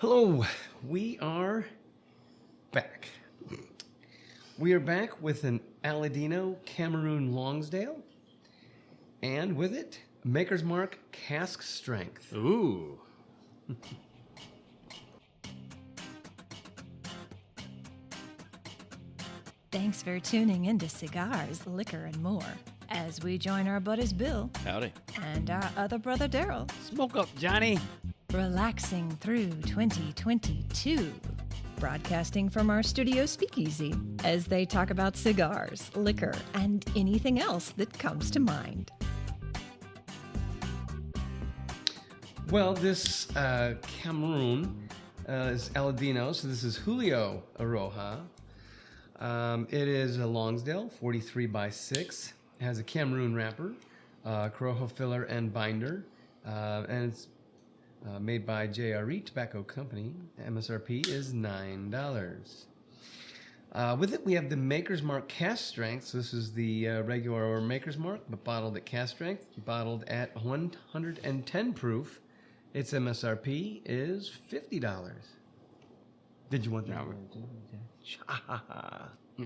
Hello, we are back. We are back with an Aladino Cameroon Longsdale, and with it, Makers Mark Cask Strength. Ooh. Thanks for tuning into Cigars, Liquor, and More as we join our buddies Bill Howdy. and our other brother Daryl, Smoke up, Johnny. relaxing through 2022. Broadcasting from our studio speakeasy as they talk about cigars, liquor, and anything else that comes to mind. Well, this Cameroon is Aladino, so this is Julio Eiroa. It is a Longsdale, 43 by 6. It has a Cameroon wrapper, Corojo filler, and binder. And it's made by JRE Tobacco Company. MSRP is $9. With it, we have the Makers Mark Cask Strength. So this is the regular Makers Mark, but bottled at Cask Strength, bottled at 110 proof. Its MSRP is $50. Did you want that?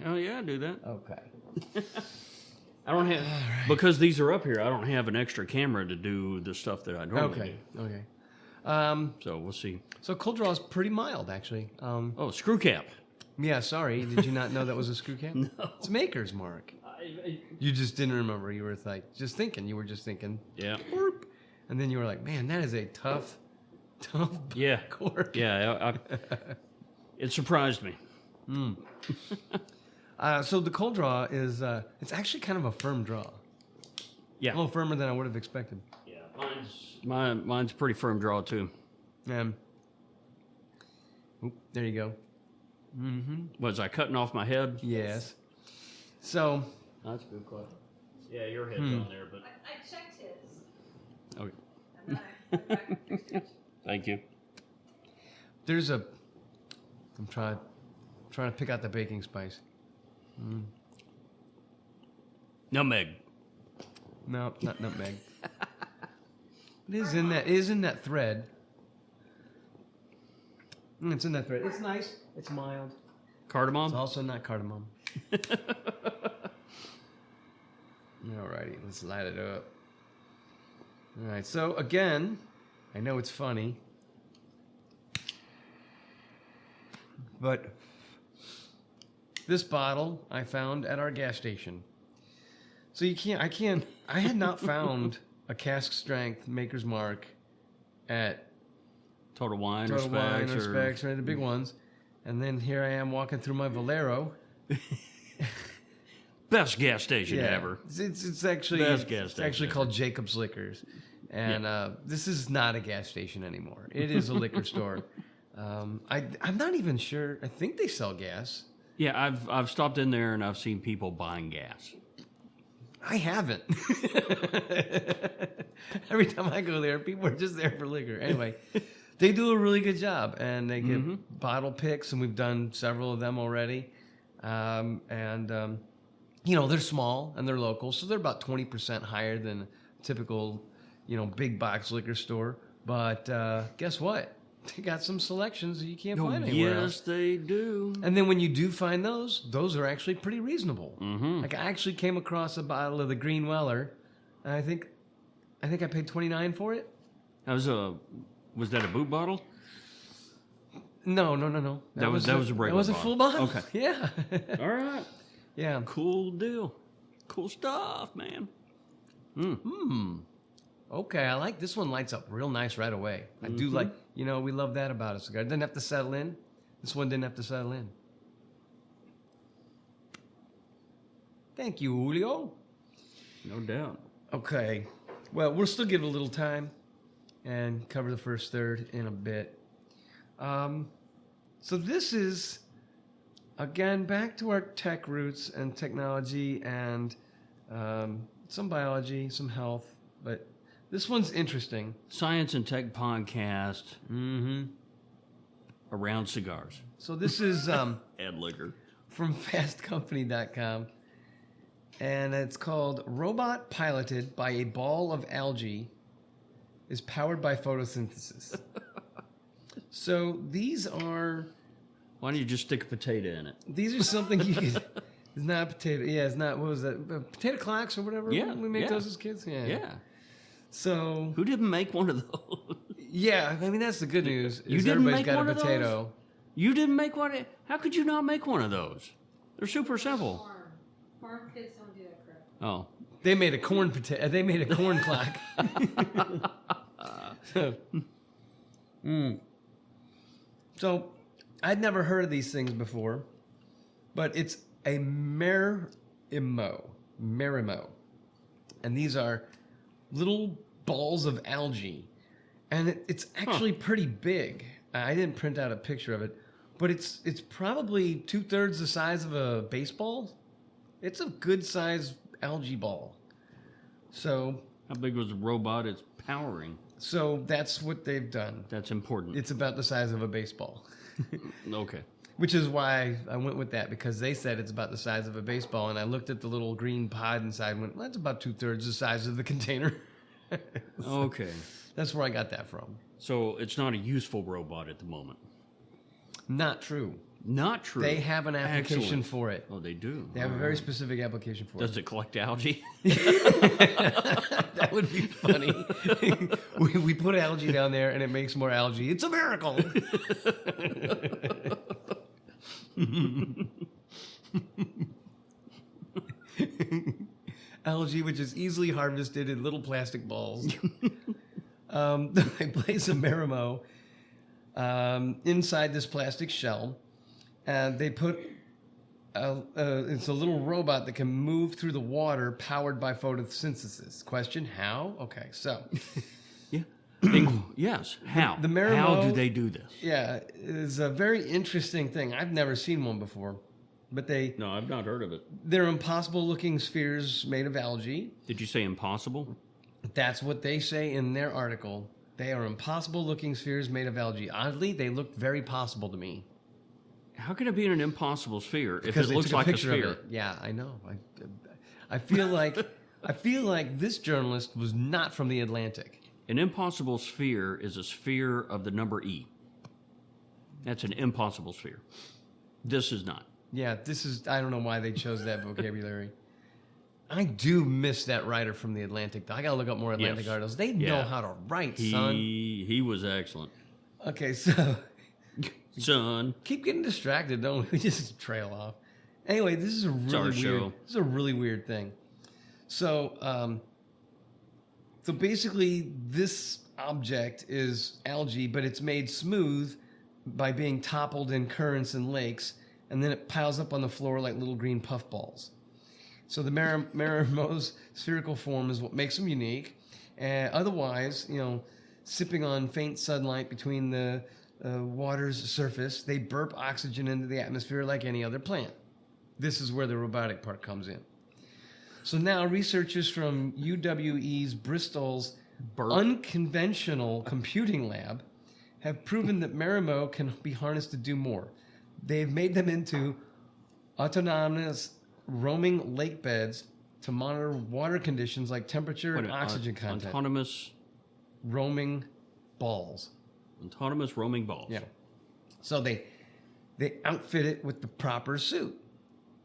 Oh, yeah, I do that. Okay. I don't have, because these are up here, I don't have an extra camera to do the stuff that I normally do. Okay. So we'll see. So cold draw is pretty mild, actually. Oh, screw cap. Yeah, sorry. Did you not know that was a screw cap? No. It's Maker's Mark. You just didn't remember. You were like, just thinking. You were just thinking. Yeah. Burp. And then you were like, man, that is a tough Yeah. cork. Yeah. It surprised me. So the cold draw is, it's actually kind of a firm draw. Yeah. A little firmer than I would have expected. Yeah. Mine's a pretty firm draw, too. Oop, there you go. Was I cutting off my head? Yes. So, That's a good question. Yeah, your head's on there, but. I checked his. Okay. I'm not. Thank you. there's a, I'm trying to pick out the baking spice. Nutmeg. No, not nutmeg. It is in that thread. It's in that thread. It's nice. It's mild. Cardamom? It's also not cardamom. Alrighty, let's light it up. Alright, so again, I know it's funny, but this bottle I found at our gas station. So I had not found a cask strength Maker's Mark at Total Wine Total Wine or or Specs, or the big ones. And then here I am walking through my Valero. Best gas station ever. It's actually Best gas it's station actually ever. called Jacob's Liquors, and this is not a gas station anymore. It is a liquor store. I'm not even sure. I think they sell gas. Yeah, I've stopped in there and I've seen people buying gas. I haven't. Every time I go there, people are just there for liquor. Anyway, they do a really good job, and they get bottle picks, and we've done several of them already. You know, they're small and they're local, so they're about 20% higher than a typical, big box liquor store. But guess what? They got some selections that you can't find anywhere else. Yes, they do. And then when you do find those are actually pretty reasonable. Like I actually came across a bottle of the Green Weller, and I think I paid $29 for it. Was that a boot bottle? No. That was a regular That was a bottle. full bottle. Okay. Yeah. All right. Yeah. Cool deal. Cool stuff, man. Okay, I like this one. Lights up real nice right away. I do like, we love that about a cigar. It didn't have to settle in. This one didn't have to settle in. Thank you, Julio. No doubt. Okay. Well, we'll still give it a little time and cover the first third in a bit. So this is, again, back to our tech roots and technology and some biology, some health, but this one's interesting. Science and Tech podcast around cigars So this is and liquor. from fastcompany.com, and it's called Robot Piloted by a Ball of Algae is Powered by Photosynthesis. So these are Why don't you just stick a potato in it? something you could. It's not a potato. Yeah, it's not. What was that? Potato clacks or whatever. Yeah, we made yeah. those as kids. Yeah. Yeah. So Who didn't make one of those? yeah, I mean that's the good news. You is didn't everybody's make got one a of those? potato. You didn't make one? How could you not make one of those? They're super simple. Farm kids don't do that crap. Oh. They made a corn potato. They made a corn clack. So, I'd never heard of these things before, but it's a marimo, and these are little balls of algae, and it's actually pretty big. I didn't print out a picture of it, but it's probably 2/3 the size of a baseball. It's a good size algae ball. So How big was the robot it's powering? So that's what they've done. That's important. It's about the size of a baseball, Okay. which is why I went with that, because they said it's about the size of a baseball. And I looked at the little green pod inside and went, well, that's about 2/3 the size of the container. Okay. That's where I got that from. So it's not a useful robot at the moment. Not true. Not true. They have an application Excellent. for it. Oh, they do. They have a very specific application for Does it. it collect algae? That would be funny. we put algae down there and it makes more algae. It's a miracle. Algae, which is easily harvested in little plastic balls. I place a marimo inside this plastic shell. And they put it's a little robot that can move through the water powered by photosynthesis. Question, how? Okay, so Yeah. Yes. How? The marimo- How do they do this? yeah, it's a very interesting thing. I've never seen one before, but No, I've not heard of it. they're impossible-looking spheres made of algae. Did you say impossible? That's what they say in their article. They are impossible-looking spheres made of algae. Oddly, they looked very possible to me. How can it be in an impossible sphere if Because it they looks took like a picture of sphere? it. Yeah, I know. I feel like this journalist was not from the Atlantic. An impossible sphere is a sphere of the number E. That's an impossible sphere. This is not. Yeah, this is. I don't know why they chose that vocabulary. I do miss that writer from the Atlantic, though. I gotta look up more Atlantic Yes. articles. They know Yeah. how to write, son. He was excellent. Okay, so Son. keep getting distracted, don't we? We just trail off. Anyway, this is a really our weird. show. This is a really weird thing. So, so basically, this object is algae, but it's made smooth by being toppled in currents and lakes, and then it piles up on the floor like little green puffballs. So the marimo's spherical form is what makes them unique. Otherwise, sipping on faint sunlight between the water's surface, they burp oxygen into the atmosphere like any other plant. This is where the robotic part comes in. So now researchers from UWE's Bristol's Burp. Unconventional Computing Lab have proven that marimo can be harnessed to do more. They've made them into autonomous roaming lake beds to monitor water conditions like temperature and oxygen content. Autonomous Roaming balls. roaming balls. Yeah. So they outfit it with the proper suit.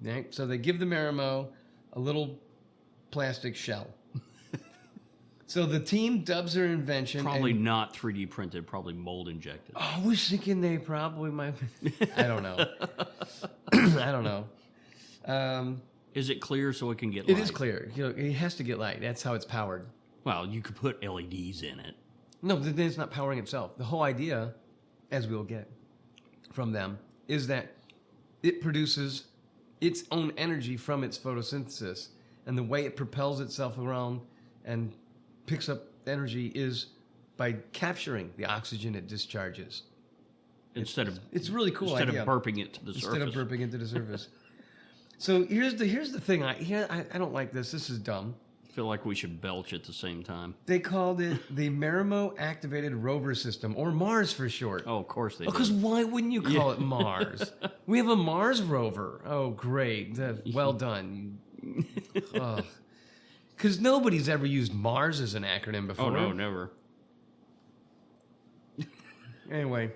Right? So they give the marimo a little plastic shell. So the team dubs their invention. Probably not 3D printed, probably mold injected. I was thinking they probably might. I don't know. I don't know. Is it clear so it can get It light? is clear. It has to get light. That's how it's powered. Well, you could put LEDs in it. No, then it's not powering itself. The whole idea, as we'll get from them, is that it produces its own energy from its photosynthesis. And the way it propels itself around and picks up energy is by capturing the oxygen it discharges. It's really cool Instead idea. of burping it to the surface. Instead of burping into the surface. So here's the thing. I don't like this. This is dumb. I feel like we should belch at the same time. They called it the Marimo Activated Rover System, or Mars for short. Oh, of course they Because did. why wouldn't you call it Mars? We have a Mars rover. Oh, great. Well done. Because nobody's ever used Mars as an acronym before. Oh, no, never. Anyway,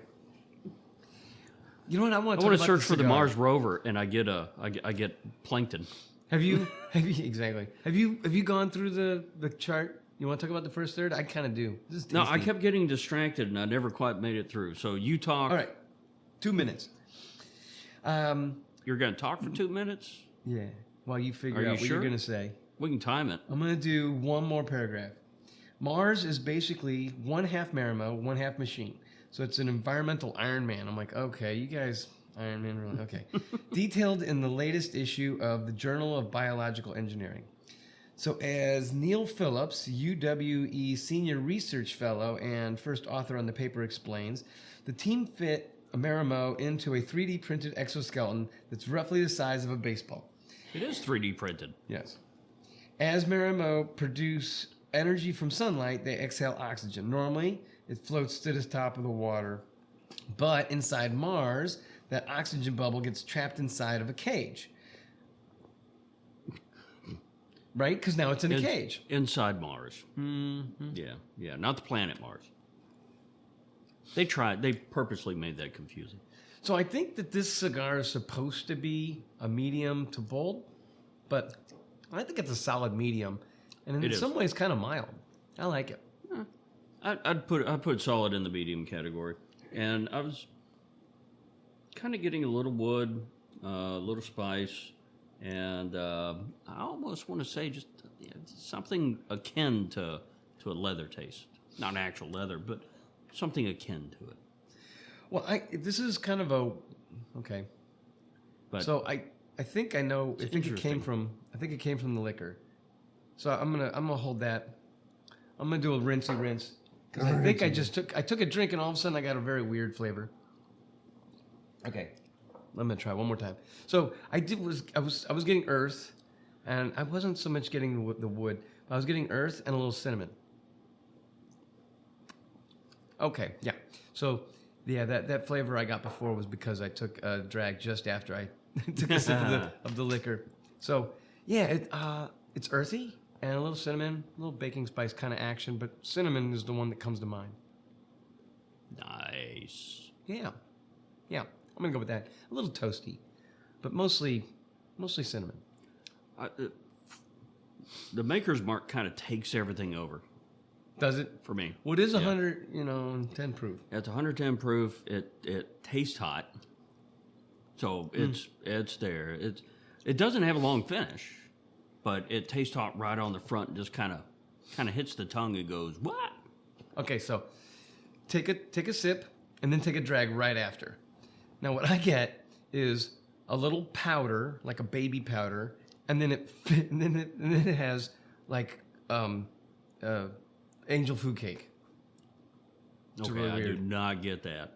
You know what I want I to want talk to about? search for the Mars rover, and I get plankton. Have you exactly? Have you gone through the chart? You want to talk about the first third? I kind of do. This is No, I tasty. kept getting distracted, and I never quite made it through. So you talk. All right, 2 minutes. You're going to talk for 2 minutes? Yeah. While you figure Are you out what sure? you're gonna say, We can time it. I'm gonna do one more paragraph. Mars is basically 1/2 Marimo, 1/2 machine. So it's an environmental Iron Man. I'm like, okay, you guys, Iron Man, really? Okay. Detailed in the latest issue of the Journal of Biological Engineering. So as Neil Phillips, UWE Senior Research Fellow and first author on the paper explains, the team fit a Marimo into a 3D printed exoskeleton that's roughly the size of a baseball. It is 3D printed. Yes. As Marimo produce energy from sunlight, they exhale oxygen. Normally, it floats to the top of the water. But inside Mars, that oxygen bubble gets trapped inside of a cage. Right? Because now it's in a cage. Inside Mars. Mm-hmm. Yeah. Not the planet Mars. They purposely made that confusing. So I think that this cigar is supposed to be a medium to bold, but I think it's a solid medium. And in some ways, kind of mild. I like it. I'd put solid in the medium category, and I was kind of getting a little wood, a little spice, and I almost want to say just something akin to a leather taste. Not actual leather, but something akin to it. Well, this is kind of okay. But So I think I know. I think it came interesting. from the liquor. So I'm gonna hold that. I'm gonna do a rinse because I think I took a drink and all of a sudden I got a very weird flavor. Okay, I'm gonna try one more time. So I was getting earth, and I wasn't so much getting the wood. But I was getting earth and a little cinnamon. Okay, yeah. So yeah, that flavor I got before was because I took a drag just after I took a sip of the liquor. So yeah, it's earthy and a little cinnamon, a little baking spice kind of action, but cinnamon is the one that comes to mind. nice. Yeah, I'm gonna go with that. A little toasty, but mostly cinnamon. The Maker's Mark kind of takes everything over Does it? for me. Well, it is 110 proof. It's 110 proof. It tastes hot, so it's there. It doesn't have a long finish, but it tastes hot right on the front. And just kind of hits the tongue and goes what? Okay, so take a sip and then take a drag right after. Now what I get is a little powder, like a baby powder, and then it has like angel food cake. It's Okay, really I do weird. not get that.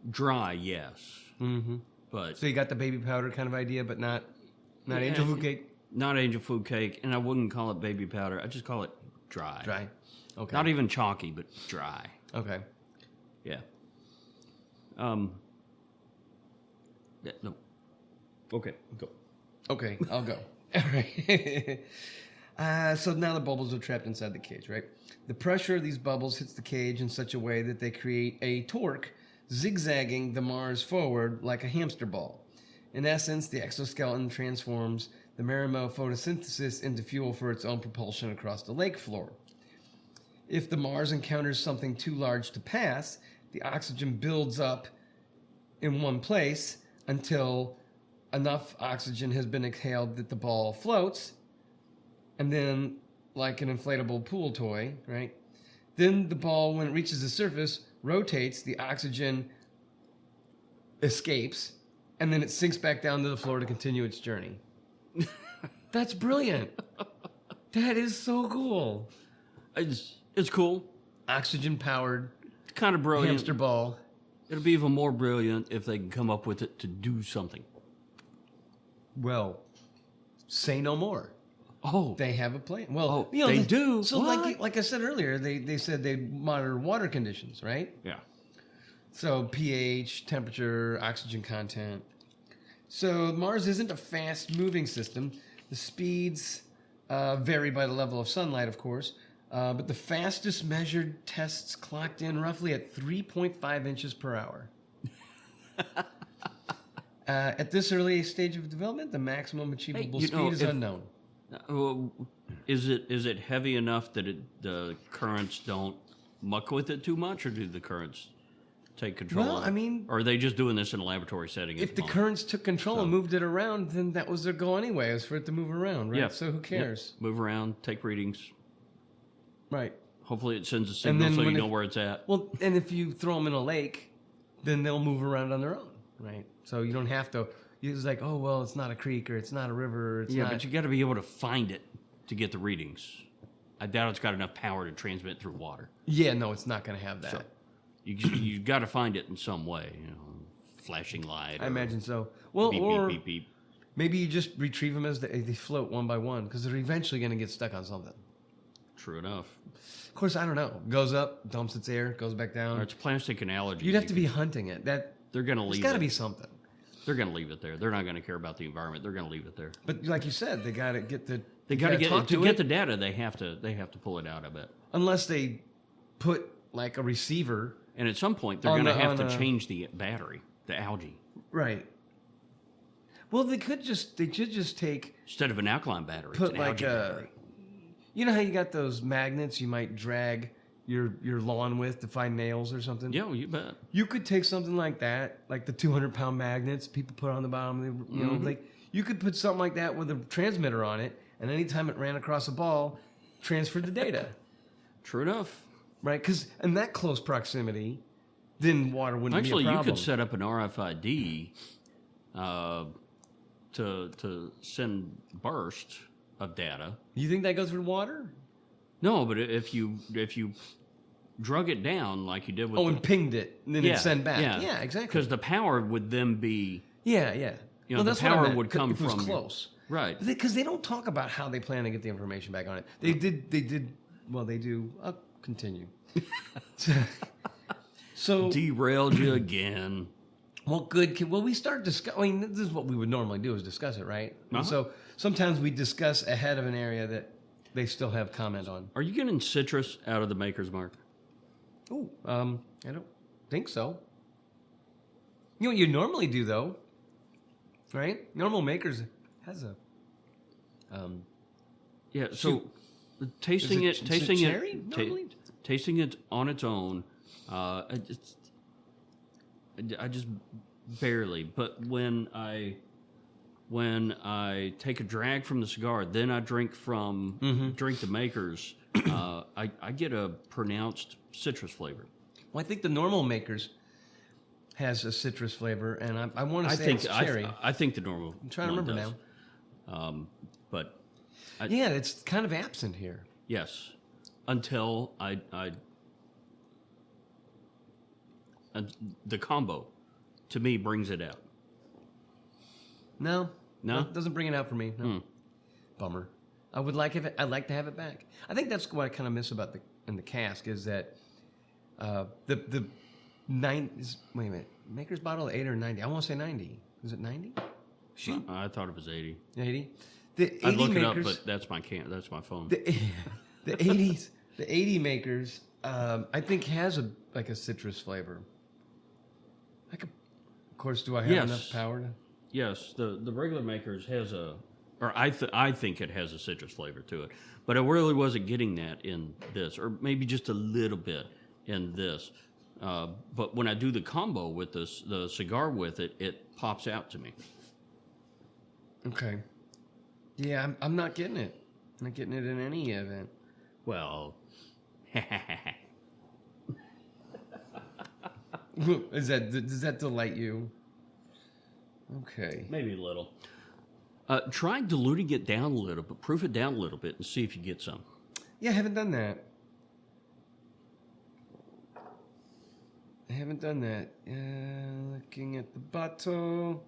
Dry, yes, Mm-hmm. but So you got the baby powder kind of idea, but not angel food cake. not angel food cake, and I wouldn't call it baby powder. I just call it dry. Dry. Okay. Not even chalky, but dry. Okay. Yeah. No. Okay, go. Okay, I'll go. All right. So now the bubbles are trapped inside the cage, right? The pressure of these bubbles hits the cage in such a way that they create a torque, zigzagging the Mars forward like a hamster ball. In essence, the exoskeleton transforms the Marimo photosynthesis into fuel for its own propulsion across the lake floor. If the Mars encounters something too large to pass, the oxygen builds up in one place until enough oxygen has been exhaled that the ball floats, and then, like an inflatable pool toy, right? Then the ball, when it reaches the surface, rotates, the oxygen escapes, and then it sinks back down to the floor to continue its journey. That's brilliant. That is so cool. It's cool. Oxygen-powered It's kind of brilliant. hamster ball. It'll be even more brilliant if they can come up with it to do something. Well, say no more. Oh, They have a plan. Well, they do? So, What? like I said earlier, they said they monitor water conditions, right? yeah. So pH, temperature, oxygen content. So Mars isn't a fast-moving system. The speeds vary by the level of sunlight, of course. But the fastest measured tests clocked in roughly at 3.5 inches per hour. At this early stage of development, the maximum achievable speed is unknown. Is it heavy enough that the currents don't muck with it too much, or do the currents take control? Well, of it? I mean, or are they just doing this in a laboratory setting? if the currents took control and moved it around, then that was their goal anyway, is for it to move around, right? Yeah. So who cares? Yep. Move around, take readings. Right. Hopefully, it sends a signal so you know where it's at. Well, and if you throw them in a lake, then they'll move around on their own, right? So you don't have to. It's like, oh well, it's not a creek or it's not a river. Or it's not. But you got to be able to find it to get the readings. I doubt it's got enough power to transmit through water. Yeah, no, it's not going to have that. So you got to find it in some way, flashing light. I imagine so. Well, beep, or beep, beep, beep. maybe you just retrieve them as they float one by one, because they're eventually going to get stuck on something. True enough. Of course, I don't know. Goes up, dumps its air, goes back down. Or it's plastic and algae. You'd have to be hunting it. They're going to leave it. There's got to be something. They're going to leave it there. They're not going to care about the environment. They're going to leave it there. But like you said, they got to get the. They got to talk to get the data. They have to pull it out. I bet. Unless they put like a receiver. And at some point, they're going to have to change the battery, the algae. Right. Well, they could just take, instead of an alkaline battery, put it's an like algae battery. You know how you got those magnets you might drag your lawn with to find nails or something? Yeah, well, you bet. You could take something like that, like the 200-pound magnets people put on the bottom. You know, like you could put something like that with a transmitter on it, and anytime it ran across a ball, transferred the data. True enough. Right? Because in that close proximity, then water wouldn't be a problem. Actually, you could set up an RFID to send burst of data. You think that goes through water? No, but if you drug it down like you did with and pinged it, and then it'd send back. Yeah, exactly. Because the power would then be... Yeah. You know, the power would come if it was from... close. Right. Because they don't talk about how they plan to get the information back on it. They did... Well, they do... I'll continue. So... Derailed you again. Well, good. Well, we start discuss. I mean, this is what we would normally do, is discuss it, right? Uh-huh. So sometimes we discuss ahead of an area that they still have comment on. Are you getting citrus out of the Makers Mark? Oh, I don't think so. You know what you normally do, though, right? Normal Makers has a... Yeah, so tasting it cherry, normally? Tasting it on its own, I just barely. But when I take a drag from the cigar, then I drink the Makers. I get a pronounced citrus flavor. Well, I think the normal Makers has a citrus flavor, and I want to say it's cherry. I think the normal. I'm trying to remember now. But yeah, it's kind of absent here. Yes, until the combo, to me, brings it out. No, No? it doesn't bring it out for me. No. Bummer. I'd like to have it back. I think that's what I kind of miss about the cask is that the 9 is, wait a minute, Maker's bottle 8 or 90. I want to say 90. Is it 90? Shoot, I thought it was 80. 80. The 80 I'd look Makers, it up, but that's my phone. the 80s, the 80 Makers, I think has a citrus flavor. Of course, do I have enough power to? Yes, the regular Makers has I think it has a citrus flavor to it, but I really wasn't getting that in this, or maybe just a little bit in this. But when I do the combo with the cigar with it, it pops out to me. Okay. Yeah, I'm not getting it. I'm not getting it in any event. Well, does that delight you? Okay. maybe a little. Try diluting it down a little bit, proof it down a little bit, and see if you get some. Yeah, I haven't done that. Looking at the bottle.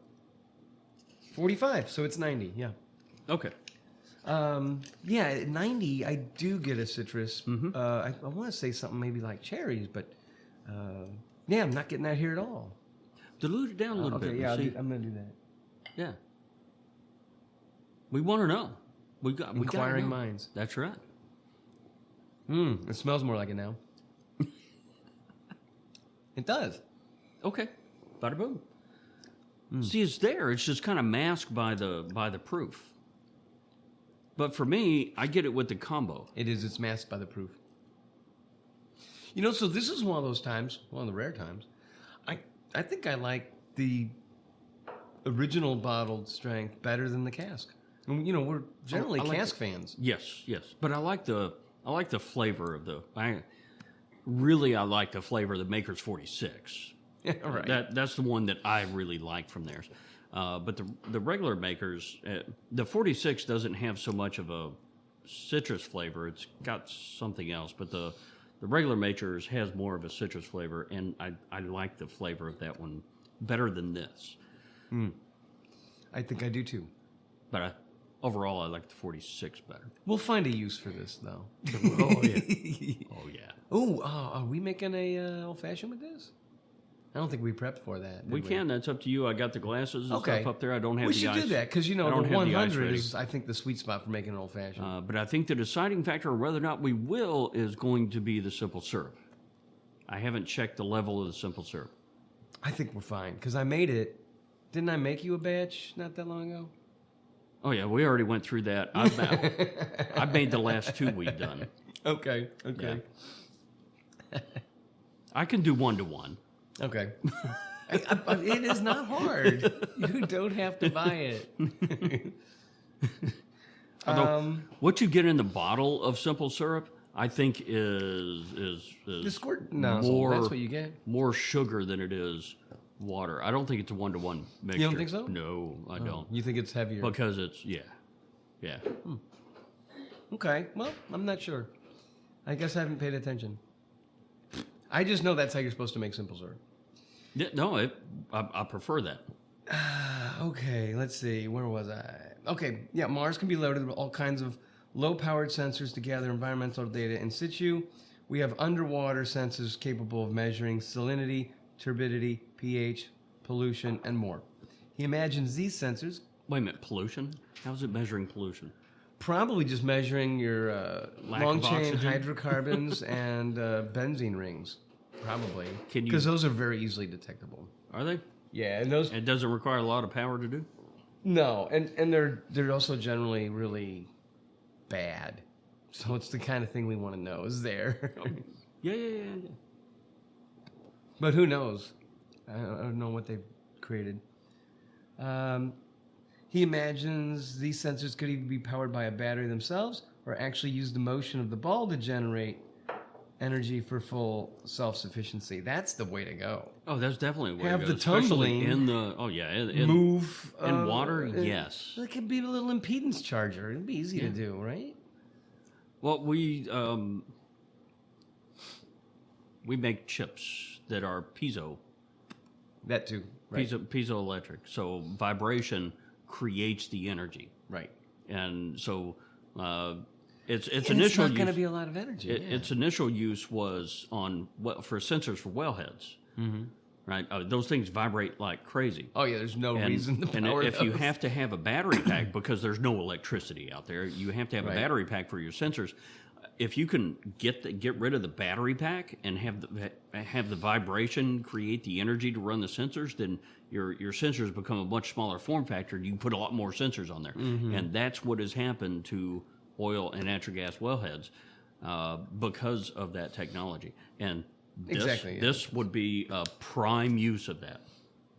45, so it's 90, yeah. Okay. Yeah, at 90, I do get a citrus. I want to say something maybe like cherries, but yeah, I'm not getting that here at all. Dilute it down a little bit. Okay, yeah, and see. I'm going to do that. Yeah. We want to know. We Inquiring minds. That's right. It smells more like it now. It does. Okay. Bada boom. See, it's there. It's just kind of masked by the proof. But for me, I get it with the combo. It's masked by the proof. So this is one of those times, one of the rare times, I think I like the original bottled strength better than the cask. And, we're generally I like cask fans. Yes. But I like the flavor of I like the flavor of the Makers 46. Right. That's the one that I really like from theirs. But the regular Makers, the 46 doesn't have so much of a citrus flavor. It's got something else. But the regular Makers has more of a citrus flavor, and I like the flavor of that one better than this. I think I do too. But overall, I like the 46 better. We'll find a use for this, though. Oh, yeah. Oh, yeah. Oh, are we making a old-fashioned with this? I don't think we prepped for that. We can. That's up to you. I got the glasses and stuff up there. I don't have we the should ice. do that because, the don't have the ice 100 ready. is, I think, the sweet spot for making an old-fashioned. But I think the deciding factor of whether or not we will is going to be the simple syrup. I haven't checked the level of the simple syrup. I think we're fine because I made it. Didn't I make you a batch not that long ago? Oh, yeah. We already went through that. I made the last two we've done. Okay. Yeah. I can do 1-to-1. Okay. It is not hard. You don't have to buy it. Although, what you get in the bottle of simple syrup, I think is The squirt nozzle, more, that's what you get. more sugar than it is water. I don't think it's a 1-to-1 mixture. You don't think so? No, I don't. You think it's heavier? Because it's, yeah. Okay. Well, I'm not sure. I guess I haven't paid attention. I just know that's how you're supposed to make simple syrup. Yeah, no, I prefer that. Okay, let's see. Where was I? Okay, yeah, Mars can be loaded with all kinds of low-powered sensors to gather environmental data in situ. We have underwater sensors capable of measuring salinity, turbidity, pH, pollution, and more. He imagines these sensors... Wait a minute, pollution? How is it measuring pollution? Probably just measuring your Lack of long-chain oxygen? hydrocarbons and benzene rings. Probably. Can you- Because those are very easily detectable. Are they? Yeah, and those... It doesn't require a lot of power to do? No, and they're also generally really bad. So it's the kind of thing we want to know is there. Yeah. But who knows? I don't know what they've created. He imagines these sensors could even be powered by a battery themselves or actually use the motion of the ball to generate energy for full self-sufficiency. That's the way to go. Oh, that's definitely a way Have to go. the Especially tumbling in the in Move in water. Yes. It could be a little impedance charger. It'd be easy to do, right? Well, we make chips that are piezo That too. Right. piezoelectric. So vibration creates the energy, Right. and so its And initial it's not use, going to be a lot of energy. its initial use was for sensors for wellheads. Mm-hmm. Right, those things vibrate like crazy. Oh yeah, there's no reason to power And if you those. have to have a battery pack because there's no electricity out there, you have to have a battery pack for your sensors. If you can get rid of the battery pack and have the vibration create the energy to run the sensors, then your sensors become a much smaller form factor. You can put a lot more sensors on there, and that's what has happened to oil and natural gas wellheads because of that technology. And this would be a prime use of that.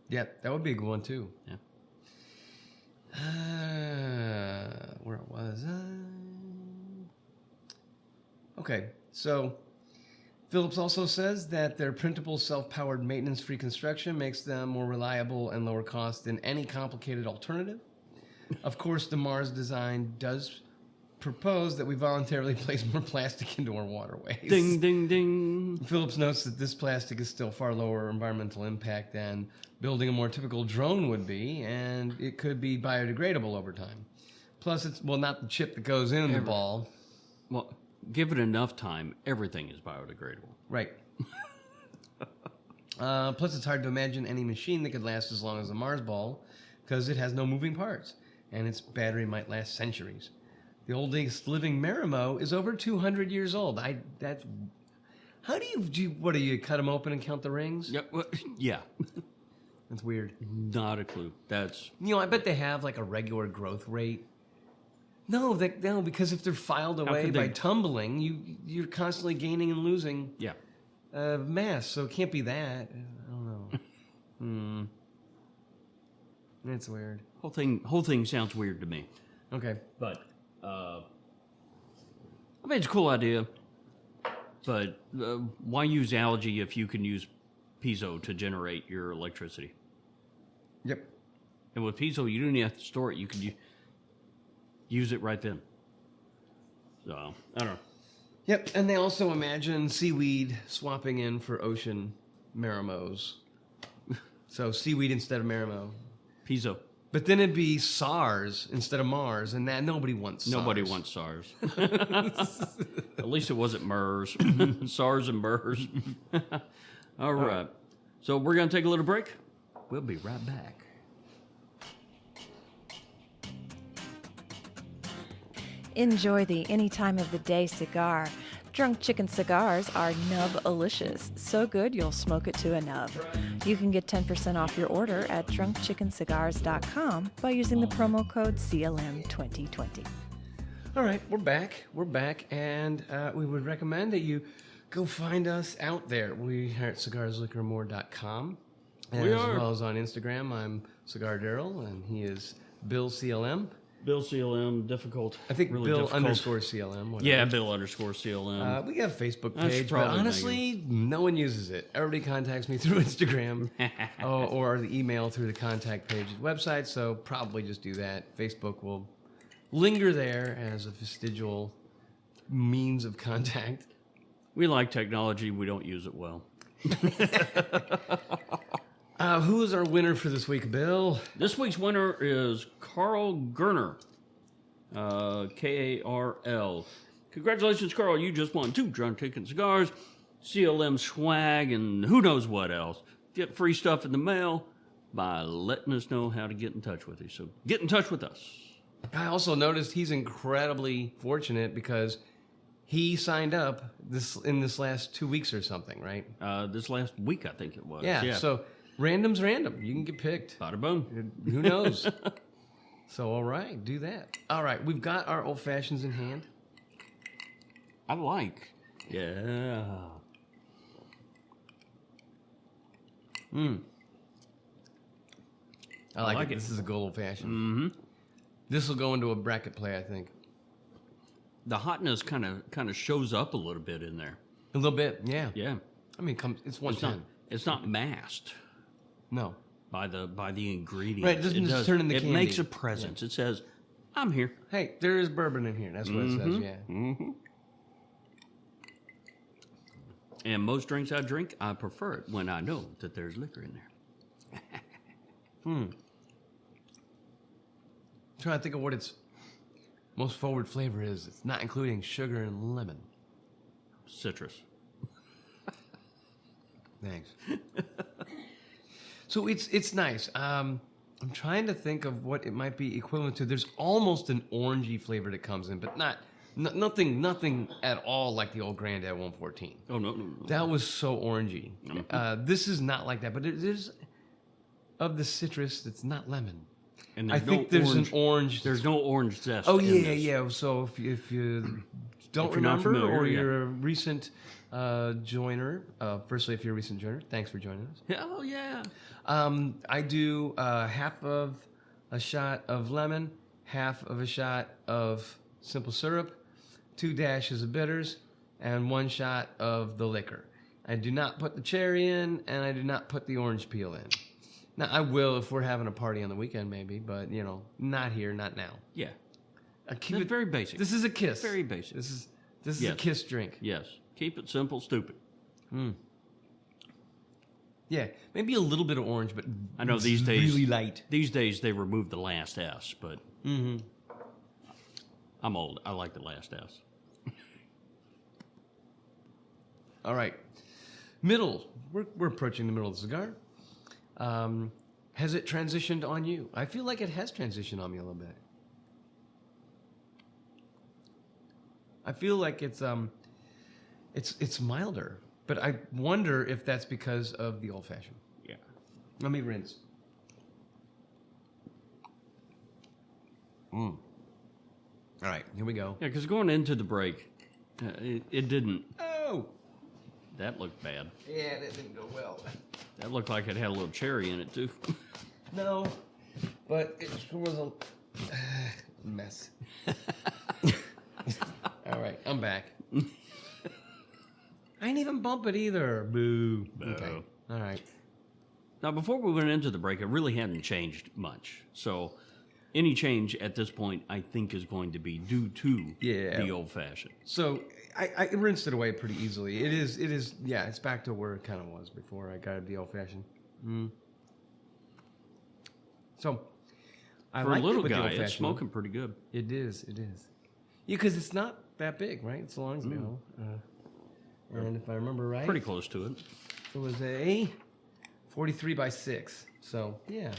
Yeah, that would be a good one too. Yeah. Where was I? Okay, so Phillips also says that their printable, self-powered, maintenance-free construction makes them more reliable and lower cost than any complicated alternative. Of course, the Mars design does propose that we voluntarily place more plastic into our waterways. Ding, ding, ding. Phillips notes that this plastic is still far lower environmental impact than building a more typical drone would be, and it could be biodegradable over time. Plus, it's, well, not the chip that goes in the ball. Well, give it enough time, everything is biodegradable. Right. Plus, it's hard to imagine any machine that could last as long as the Mars ball because it has no moving parts, and its battery might last centuries. The oldest living Marimo is over 200 years old. How do you cut them open and count the rings? Yeah. That's weird. Not a clue. That's I bet they have like a regular growth rate. No, because if they're filed away could by they- tumbling, you're constantly gaining and losing yeah. mass. So it can't be that. I don't know. That's weird. Whole thing sounds weird to me. Okay. But I mean, it's a cool idea. But why use algae if you can use piezo to generate your electricity? Yep. And with piezo, you don't even have to store it. You can use it right then. So, I don't know. Yep. And they also imagine seaweed swapping in for ocean marimots. So seaweed instead of marimo. Piezo. But then it'd be SARS instead of Mars, and that nobody wants SARS. Nobody wants SARS. At least it wasn't MERS. SARS and MERS. All right. So we're going to take a little break. We'll be right back. Enjoy the any time of the day cigar. Drunk Chicken Cigars are nub-alicious. So good you'll smoke it to a nub. You can get 10% off your order at drunkchickencigars.com by using the promo code CLM2020. All right, we're back, and we would recommend that you go find us out there. We are at cigarsliquormore.com, as We are. well as on Instagram. I'm Cigar Daryl, and he is Bill CLM. Bill CLM, difficult. I think really Bill difficult. _CLM. Whatever. Yeah, Bill _CLM. We got a Facebook That's page, but probably honestly, no one uses it. Everybody contacts me through Instagram or the email through the contact page at the website, so probably just do that. Facebook will linger there as a vestigial means of contact. We like technology. We don't use it well. Who is our winner for this week, Bill? This week's winner is Carl Gerner. Karl. Congratulations, Carl. You just won 2 Drunk Chicken Cigars, CLM swag, and who knows what else. Get free stuff in the mail by letting us know how to get in touch with you. So get in touch with us. I also noticed he's incredibly fortunate because he signed up in this last 2 weeks or something, right? This last week, I think it was. Yeah. So random's random. You can get picked. Bada boom. Who knows? So, all right, do that. All right, we've got our old fashions in hand. I like. Yeah. I like like it. it. This is a good old fashioned. Mm-hmm. This will go into a bracket play, I think. The hotness kind of shows up a little bit in there. A little bit, yeah. Yeah. I mean, it's 110. It's not masked No. by the ingredients. Right, it doesn't just turn into It candy. makes a presence. It says, "I'm here." Hey, there is bourbon in here. That's what it says, yeah. Mm-hmm. And most drinks I drink, I prefer it when I know that there's liquor in there. I'm trying to think of what its most forward flavor is. It's not including sugar and lemon. Citrus. Thanks. So it's nice. I'm trying to think of what it might be equivalent to. There's almost an orangey flavor that comes in, but nothing at all like the old Grandad 114. Oh no. That was so orangey. This is not like that, but it is of the citrus that's not lemon. And I think there's an orange. There's no orange zest. Oh in yeah, this. yeah. So if you don't If you're not remember, familiar, or yeah. you're a recent joiner, firstly, if you're a recent joiner, thanks for joining us. Oh yeah. I do half of a shot of lemon, half of a shot of simple syrup, 2 dashes of bitters, and 1 shot of the liquor. I do not put the cherry in, and I do not put the orange peel in. Now, I will if we're having a party on the weekend, maybe, but, not here, not now. Yeah. Keep That's it very basic. This is a kiss. Very basic. This is a Yes. kiss drink. Yes. Keep it simple, stupid. Yeah, maybe a little bit of orange, but I know it's these days really light. These days they remove the last S, but I'm old. I like the last S. All right, middle. We're approaching the middle of the cigar. Has it transitioned on you? I feel like it has transitioned on me a little bit. I feel like it's milder, but I wonder if that's because of the old fashioned. Yeah. Let me rinse. All right, here we go. Yeah, because going into the break, it didn't. Oh! That looked bad. Yeah, that didn't go well. That looked like it had a little cherry in it, too. No, but it was a mess. All right, I'm back. I didn't even bump it either. Boo. Okay. All right. Now, before we went into the break, it really hadn't changed much. So, any change at this point, I think, is going to be due to the old-fashioned. So, I rinsed it away pretty easily. It is, yeah, it's back to where it kind of was before I got the old-fashioned. So, I For like a little it with the guy, old-fashioned. it's smoking pretty good. It is. Yeah, because it's not that big, right? It's a Longsdale. And if I remember right, Pretty close to it. it was a 43 by 6. So, yeah.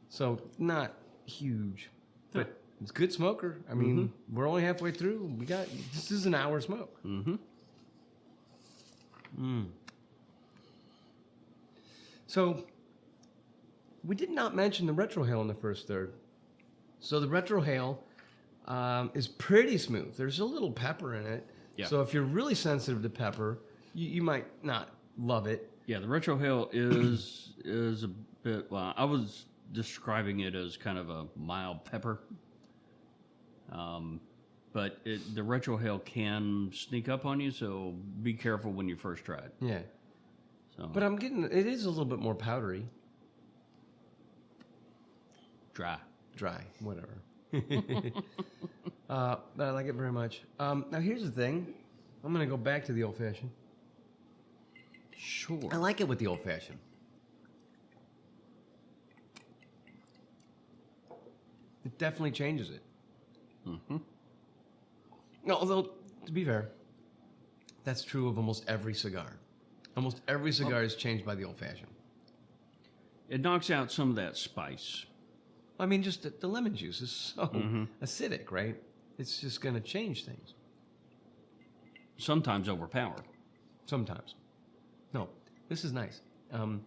So, not huge. But it's good smoker. I mean, we're only halfway through. This is an hour smoke. So, we did not mention the retrohale in the first third. So, the retrohale is pretty smooth. There's a little pepper in it. Yeah. So, if you're really sensitive to pepper, you might not love it. Yeah, the retrohale is a bit. Well, I was describing it as kind of a mild pepper, but the retrohale can sneak up on you, so be careful when you first try it. Yeah. So, But it is a little bit more powdery. dry. Dry, whatever. But I like it very much. Now, here's the thing. I'm going to go back to the old-fashioned. Sure. I like it with the old-fashioned. It definitely changes it. No, although, to be fair, that's true of almost every cigar. Almost every cigar is changed by the old-fashioned. It knocks out some of that spice. I mean, just the lemon juice is so acidic, right? It's just going to change things. Sometimes overpowered. Sometimes. No, this is nice. In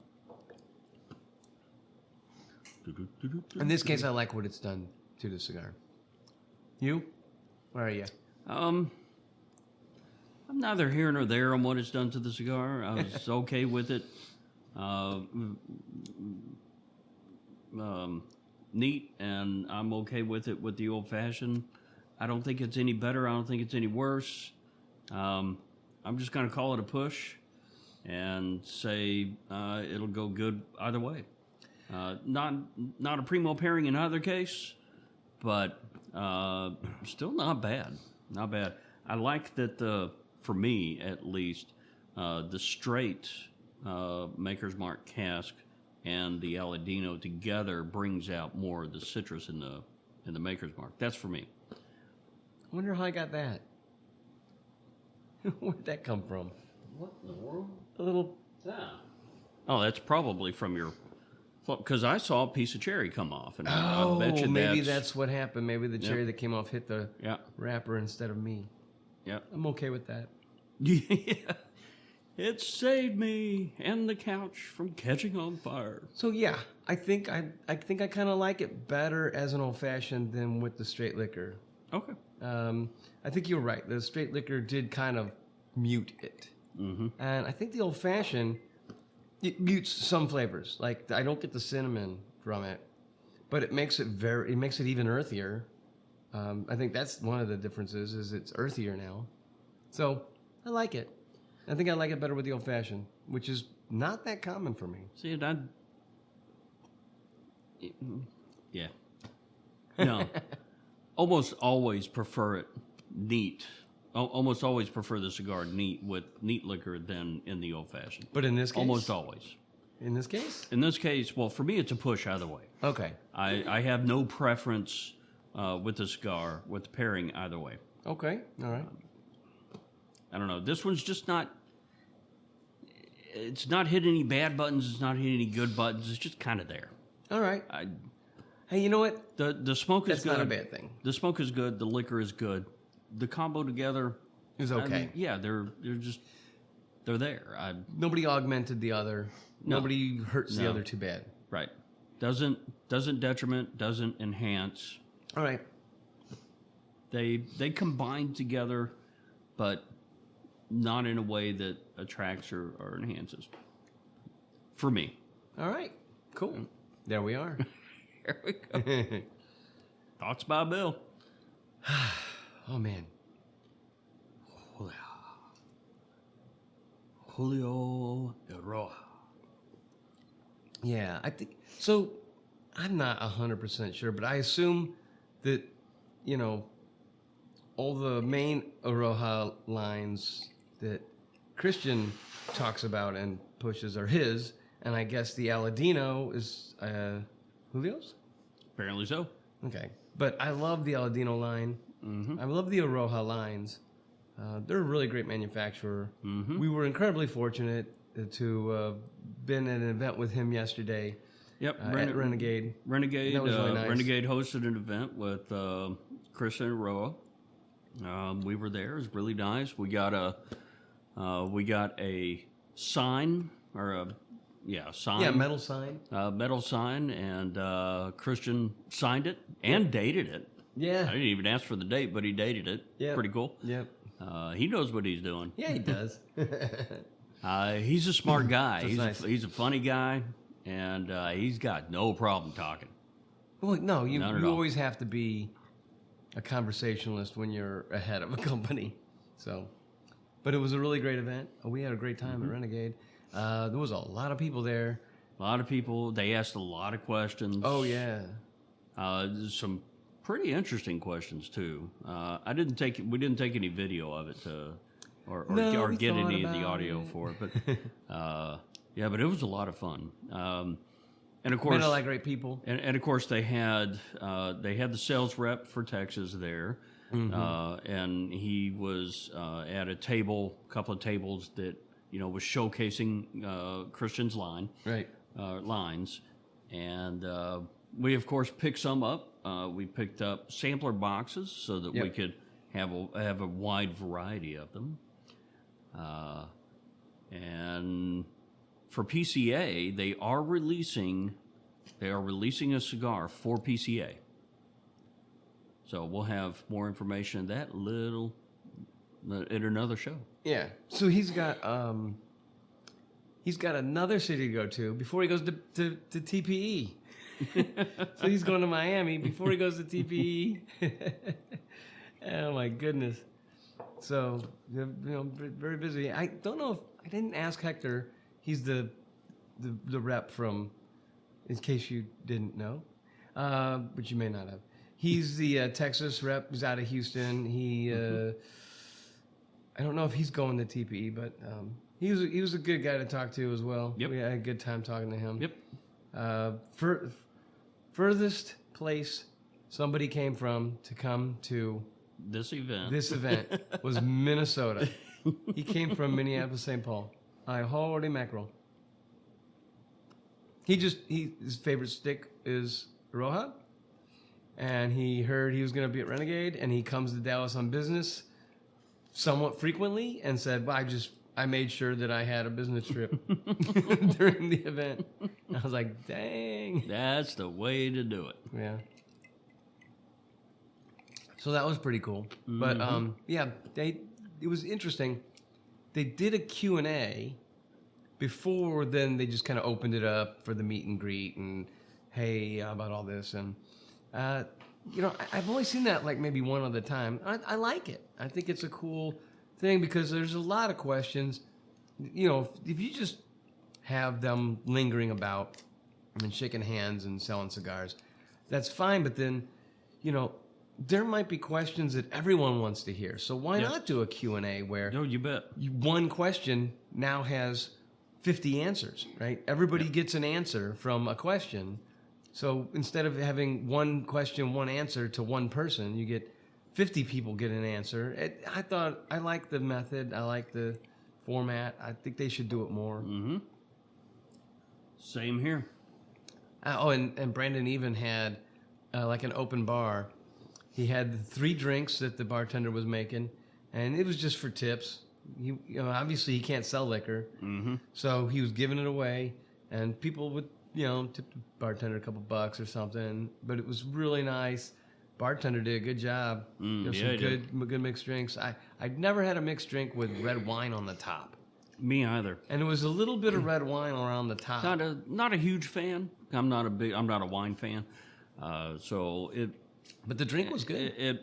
this case, I like what it's done to the cigar. You? Where are you? I'm neither here nor there on what it's done to the cigar. I was okay with it. Neat, and I'm okay with it with the old-fashioned. I don't think it's any better. I don't think it's any worse. I'm just going to call it a push and say it'll go good either way. Not a primo pairing in either case, but still not bad. Not bad. I like that, for me at least, the straight Makers Mark Cask and the Aladino together brings out more of the citrus in the Makers Mark. That's for me. I wonder how I got that. Where'd that come from? What in the world? A little... Oh, that's probably from your... Because I saw a piece of cherry come off. And I bet you maybe that's what happened. Maybe the cherry Yep. that came off hit the wrapper instead of me. Yeah. I'm okay with that. Yeah. It saved me and the couch from catching on fire. So yeah, I think I kind of like it better as an old-fashioned than with the straight liquor. Okay. I think you're right. The straight liquor did kind of mute it. And I think the old-fashioned, it mutes some flavors. Like, I don't get the cinnamon from it, but it makes it even earthier. I think that's one of the differences, is it's earthier now. So, I like it. I think I like it better with the old-fashioned, which is not that common for me. See, yeah. No. Almost always prefer it neat. Almost always prefer the cigar neat with neat liquor than in the old-fashioned. But in this case? Almost always. In this case? In this case, well, for me, it's a push either way. Okay. I have no preference with the cigar, with the pairing either way. Okay. All right. I don't know. This one's just not... It's not hit any bad buttons. It's not hit any good buttons. It's just kind of there. All right. Hey, you know what? The smoke is good. That's not a bad thing. The smoke is good. The liquor is good. The combo together It was okay. I mean, yeah, they're they're there. Nobody augmented the other. No. Nobody hurts the No. other too bad. Right. Doesn't detriment, doesn't enhance. All right. They combine together, but not in a way that attracts or enhances. For me. All right. Cool. There we are. Here we go. Thoughts by Bill. Oh, man. Julio Eiroa. Yeah, I think so. I'm not 100% sure, but I assume that, you know, all the main Eiroa lines that Christian talks about and pushes are his, and I guess the Aladino is Julio's? Apparently so. Okay. But I love the Aladino line. I love the Eiroa lines. They're a really great manufacturer. We were incredibly fortunate to been at an event with him yesterday. Yep. At Renegade. Renegade. That was really nice. Renegade hosted an event with Christian Eiroa. We were there. It was really nice. We got a sign or a sign. Yeah, metal sign. Metal sign, and Christian signed it and dated it. I Yeah. didn't even ask for the date, but he dated it. Yeah. Pretty cool. Yep. He knows what he's doing. Yeah, he does. He's a smart guy. That's nice. He's a funny guy, and he's got no problem talking. Well, no, you Not at all. always have to be a conversationalist when you're ahead of a company. So, but it was a really great event. We had a great time at Renegade. There was a lot of people there. A lot of people. They asked a lot of questions. Oh yeah. Some pretty interesting questions too. We didn't take any video of it or we get thought any of the about audio it. for it, but yeah, but it was a lot of fun. And of course, Met a lot of great people. and of course they had the sales rep for Texas there, and he was at a couple of tables that was showcasing Christian's lines, and we of course picked some up. We picked up sampler boxes so that we could have a wide variety of them, and for PCA they are releasing a cigar for PCA. So we'll have more information on that in another show. Yeah. So he's got another city to go to before he goes to TPE. So he's going to Miami before he goes to TPE. Oh my goodness. So very busy. I don't know if I didn't ask Hector. He's the rep from, in case you didn't know, but you may not have. He's the Texas rep. He's out of Houston. He I don't know if he's going to TPE, but he was a good guy to talk to as well. Yep. We had a good time talking to him. Yep. Furthest place somebody came from to come to This event. this event was Minnesota. He came from Minneapolis, St. Paul. Holy mackerel. His favorite stick is Eiroa, and he heard he was going to be at Renegade, and he comes to Dallas on business somewhat frequently, and said, well, I made sure that I had a business trip during the event. And I was like, dang. That's the way to do it. Yeah. So that was pretty cool. But it was interesting. They did a Q&A before then. They just kind of opened it up for the meet and greet and, hey, how about all this? And, I've only seen that like maybe one other time. I like it. I think it's a cool thing because there's a lot of questions. If you just have them lingering about and shaking hands and selling cigars, that's fine. But then, there might be questions that everyone wants to hear. So why not do a Q&A where No, you bet. one question now has 50 answers, right? Everybody gets an answer from a question. So instead of having one question, one answer to one person, you get 50 people get an answer. I like the method. I like the format. I think they should do it more. Mm-hmm. Same here. And Brandon even had like an open bar. He had 3 drinks that the bartender was making, and it was just for tips. obviously he can't sell liquor, so he was giving it away, and people would tip the bartender a couple bucks or something. But it was really nice. Bartender did a good job. Some good mixed drinks. I'd never had a mixed drink with red wine on the top. Me either. And it was a little bit of red wine around the top. Not a huge fan. I'm not a wine fan. But the drink was good.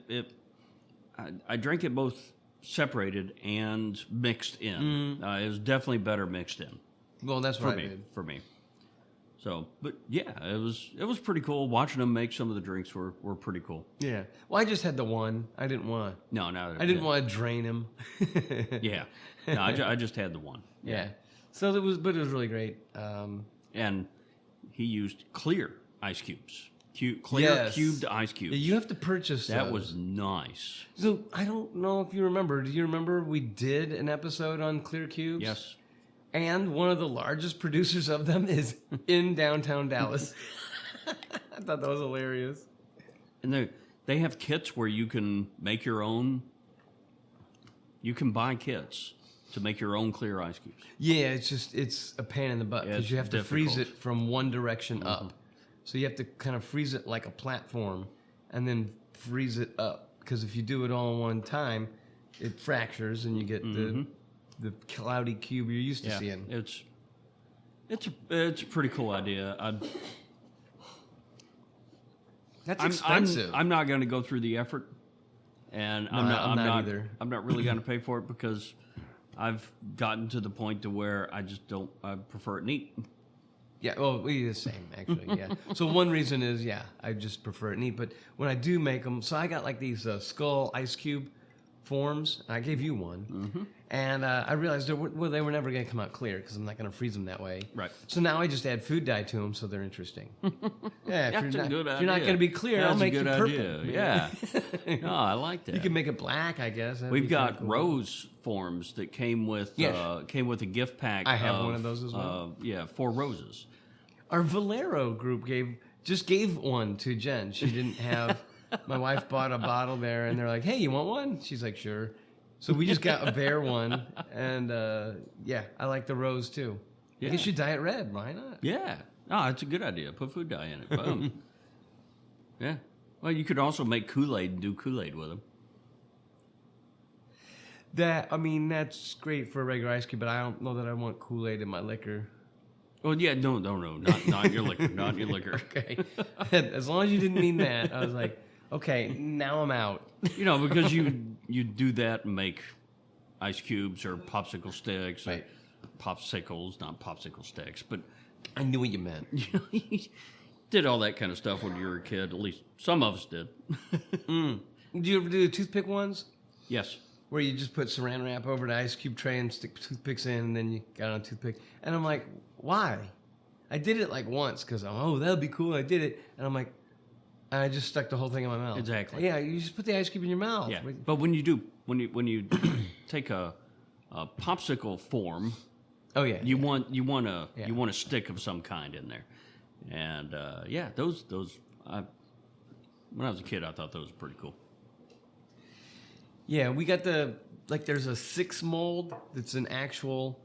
I drank it both separated and mixed in. It was definitely better mixed in. Well, that's what I did. For me. So, but yeah, it was pretty cool. Watching them make some of the drinks were pretty cool. Yeah. Well, I just had the one. I didn't want. No, I didn't want to drain him. Yeah. No, I just had the one. Yeah. So it was really great. And he used clear ice cubes. Cubed ice cubes. Yeah, you have to purchase that. Those. Was nice. So I don't know if you remember. Do you remember we did an episode on clear cubes? Yes. And one of the largest producers of them is in downtown Dallas. I thought that was hilarious. And they have kits where you can make your own. You can buy kits to make your own clear ice cubes. Yeah, it's a pain in the butt because you have to freeze it from one direction up. So you have to kind of freeze it like a platform and then freeze it up. Because if you do it all in one time, it fractures and you get the cloudy cube you're used to seeing. It's a pretty cool idea. That's expensive. I'm not going to go through the effort, and I'm not either. I'm not really going to pay for it because I've gotten to the point to where I just don't. I prefer it neat. Yeah, well, we do the same, actually, yeah. So one reason is, I just prefer it neat. But when I do make them, so I got like these skull ice cube forms. I gave you one. And I realized they were never going to come out clear because I'm not going to freeze them that way. Right. So now I just add food dye to them so they're interesting. Yeah, That's a good idea. If you're not going to be clear, I'll make you purple. Yeah. No, I like that. You can make it black, I guess. We've got rose forms that came with a gift pack. I have one of those as well. 4 roses. Our Valero group gave one to Jen. She didn't have. My wife bought a bottle there, and they're like, "Hey, you want one?" She's like, "Sure." So we just got a bear one, and I like the rose too. Yeah. I guess you dye it red. Why not? Yeah. No, it's a good idea. Put food dye in it. Boom. Yeah. Well, you could also make Kool-Aid and do Kool-Aid with them. That's great for a regular ice cube, but I don't know that I want Kool-Aid in my liquor. Well, yeah, no, not your liquor, not your liquor. Okay. As long as you didn't mean that, I was like, okay, now I'm out. Because you do that and make ice cubes or popsicle sticks, right? Popsicles, not popsicle sticks, but I knew what you meant. You did all that kind of stuff when you were a kid. At least some of us did. Did you ever do the toothpick ones? Yes. Where you just put saran wrap over the ice cube tray and stick toothpicks in, and then you got on a toothpick. And I'm like, why? I did it like once because that'd be cool. I did it, and I'm like, I just stuck the whole thing in my mouth. Exactly. Yeah, you just put the ice cube in your mouth. Yeah. But when you take a popsicle form, you want a stick of some kind in there, and those when I was a kid, I thought those were pretty cool. Yeah, we got there's a 6 mold that's an actual,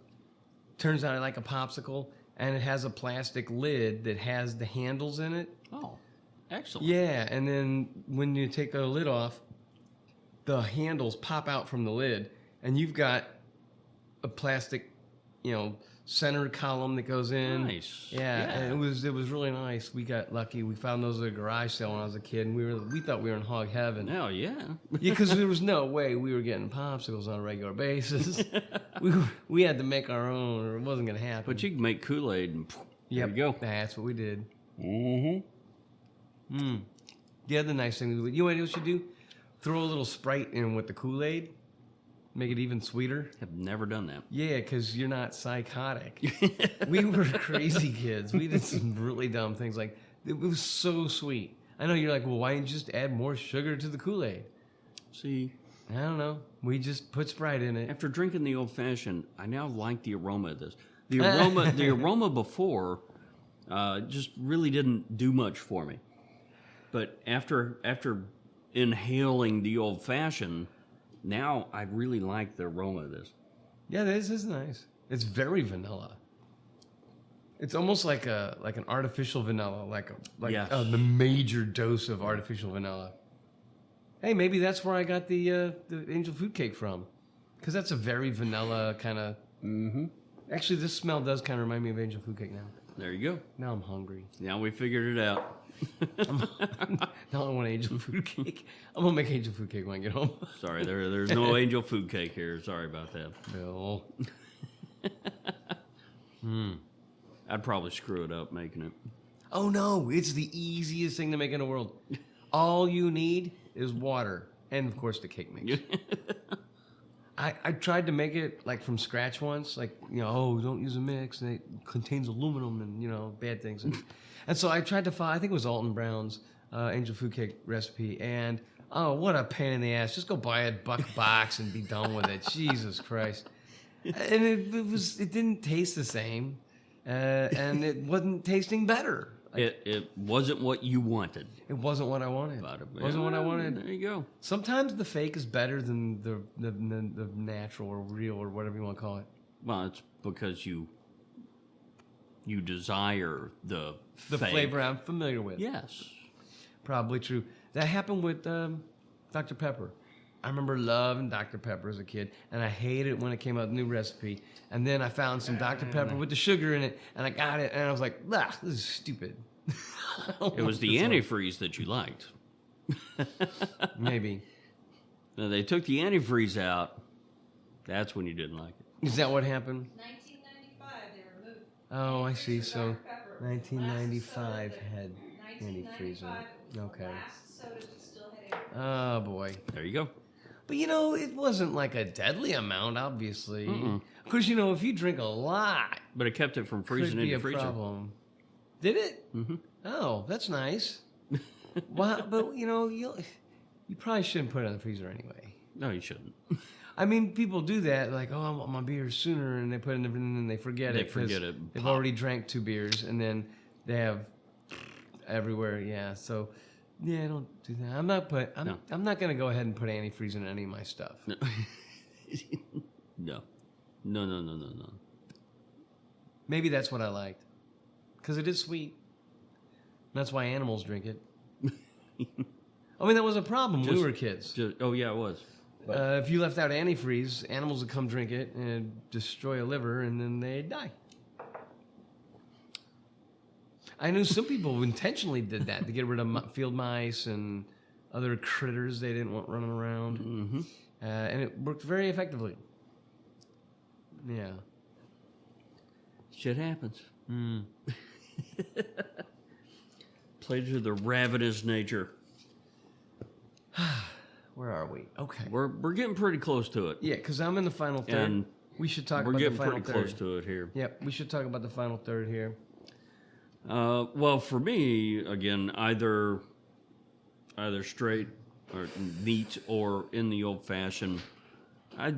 turns out like a popsicle, and it has a plastic lid that has the handles in it. Oh, excellent. Yeah, and then when you take the lid off, the handles pop out from the lid, and you've got a plastic, center column that goes in. Nice. Yeah. And it was really nice. We got lucky. We found those at a garage sale when I was a kid, and we thought we were in hog heaven. Oh yeah. Yeah, because there was no way we were getting popsicles on a regular basis. we had to make our own, or it wasn't going to happen. But you can make Kool-Aid, and there you go. That's what we did. Mm-hmm. The other nice thing, you know what else you do? Throw a little Sprite in with the Kool-Aid. Make it even sweeter. Have never done that. Yeah, because you're not psychotic. We were crazy kids. We did some really dumb things. Like, it was so sweet. I know you're like, well, why didn't you just add more sugar to the Kool-Aid? See, I don't know. We just put Sprite in it. After drinking the old-fashioned, I now like the aroma of this. The aroma before just really didn't do much for me. But after inhaling the old-fashioned, now I really like the aroma of this. Yeah, this is nice. It's very vanilla. It's almost like an artificial vanilla, Yes. the major dose of artificial vanilla. Hey, maybe that's where I got the angel food cake from, because that's a very vanilla kind of. Mm-hmm. Actually, this smell does kind of remind me of angel food cake now. There you go. Now I'm hungry. Now we figured it out. Now I want angel food cake. I'm gonna make angel food cake when I get home. Sorry, there's no angel food cake here. Sorry about that. No. I'd probably screw it up making it. Oh no, it's the easiest thing to make in the world. All you need is water and of course the cake mix. I tried to make it like from scratch once, like, don't use a mix and it contains aluminum and bad things. And so I tried to find, I think it was Alton Brown's angel food cake recipe, and oh, what a pain in the ass. Just go buy a box and be done with it. Jesus Christ. And it didn't taste the same, and it wasn't tasting better. It wasn't what you wanted. It wasn't what I wanted. But It wasn't what I wanted. There you go. Sometimes the fake is better than the natural or real or whatever you want to call it. Well, it's because you desire the fake. Flavor I'm familiar with. Yes. Probably true. That happened with Dr. Pepper. I remember loving Dr. Pepper as a kid, and I hated it when it came out with a new recipe. And then I found some Dr. Pepper with the sugar in it, and I got it, and I was like, this is stupid. It was the antifreeze that you liked. Maybe. Now, they took the antifreeze out. That's when you didn't like it. Is that what happened? 1995, they removed. Oh, I see. Dr. So Pepper. 1995 had 1995 antifreeze in it. was the Okay. last soda that still had antifreeze. Oh, boy. There you go. But, it wasn't like a deadly amount, obviously. Of course, if you drink a lot, But it kept it from freezing could in be the a freezer. problem. Did it? Mm-hmm. Oh, that's nice. Well, but, you probably shouldn't put it in the freezer anyway. No, you shouldn't. I mean, people do that, like, I want my beer sooner, and they put it in the freezer, and then they forget They it. 'cause forget it. They've Pop. already drank 2 beers, and then they have everywhere, yeah. So, yeah, don't do that. I'm not going to go ahead and put antifreeze in any of my stuff. No. No. Maybe that's what I liked, because it is sweet. That's why animals drink it. I mean, that was a problem when we were kids. Oh, yeah, it was. If you left out antifreeze, animals would come drink it and destroy a liver, and then they'd die. I knew some people intentionally did that to get rid of field mice and other critters they didn't want running around. Mm-hmm. And it worked very effectively. Yeah. Shit happens. Played to the ravenous nature. Where are we? Okay. We're getting pretty close to it. Yeah, because I'm in the final third. And we should talk we're about the getting final pretty third. close to it here. Yep, we should talk about the final third here. Well, for me, again, either straight or neat or in the old fashioned. I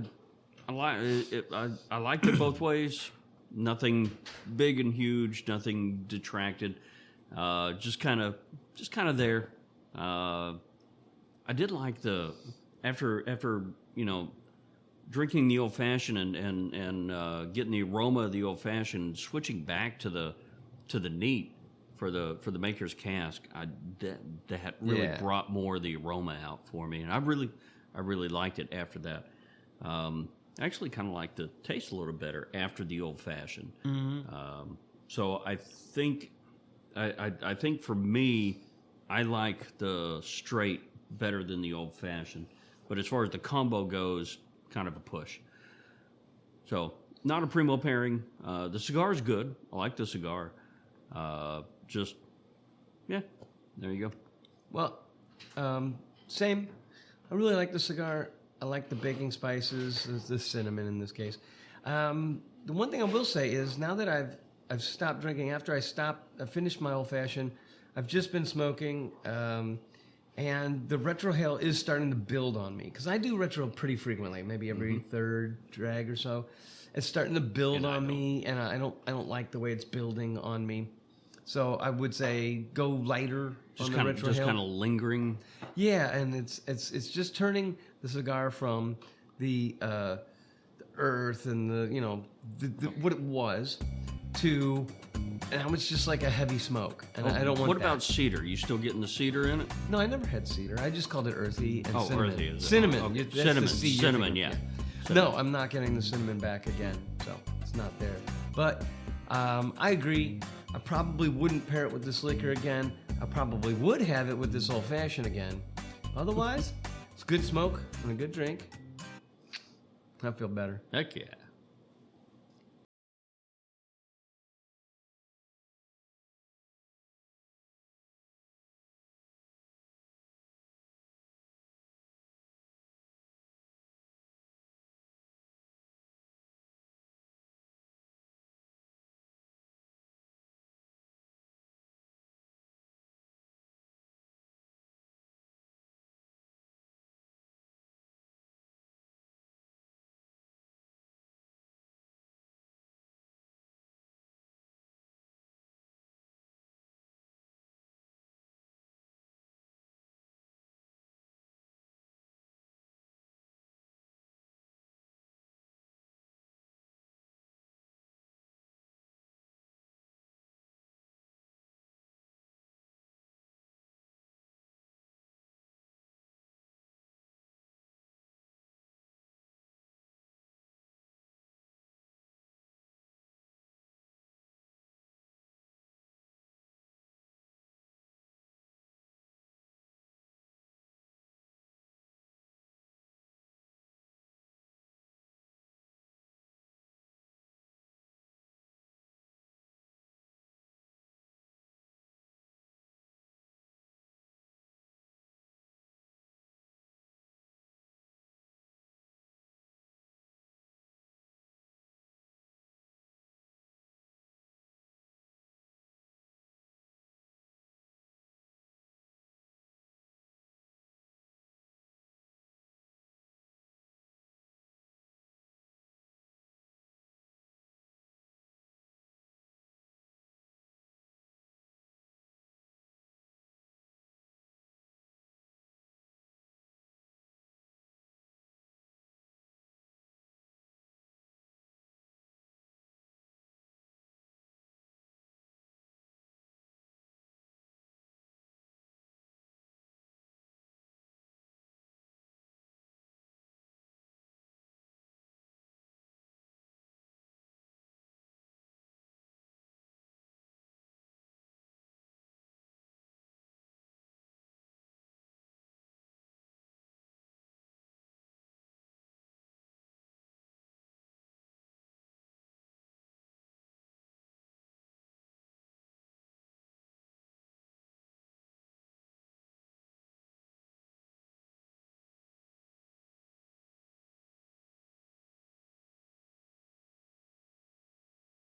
like it. I liked it both ways. Nothing big and huge. Nothing detracted. Just kind of there. I did like the after drinking the old fashioned and getting the aroma of the old fashioned, switching back to the neat for the Makers Cask. That really brought more of the aroma out for me, and I really liked it after that. I actually kind of like the taste a little better after the old fashioned. Mm-hmm. So I think for me, I like the straight better than the old fashioned. But as far as the combo goes, kind of a push. So not a primo pairing. The cigar is good. I like the cigar. There you go. Well, same. I really like the cigar. I like the baking spices, the cinnamon in this case. The one thing I will say is now that I've stopped drinking, after I finished my old fashioned, I've just been smoking, and the retrohale is starting to build on me because I do retro pretty frequently, maybe every third drag or so. It's starting to build on me, and I don't like the way it's building on me. So I would say go lighter on the retrohale. Just kind of lingering. Yeah, and it's just turning the cigar from the earth and what it was to now it's just like a heavy smoke, and I don't want What that. about cedar? You still getting the cedar in it? No, I never had cedar. I just called it earthy and cinnamon. Earthy is it? Cinnamon. Okay. That's the Cinnamon. C you're Cinnamon, thinking yeah. of. No, I'm not getting the cinnamon back again, so it's not there. But I agree. I probably wouldn't pair it with this liquor again. I probably would have it with this old fashioned again. Otherwise, it's good smoke and a good drink. I feel better. Heck yeah.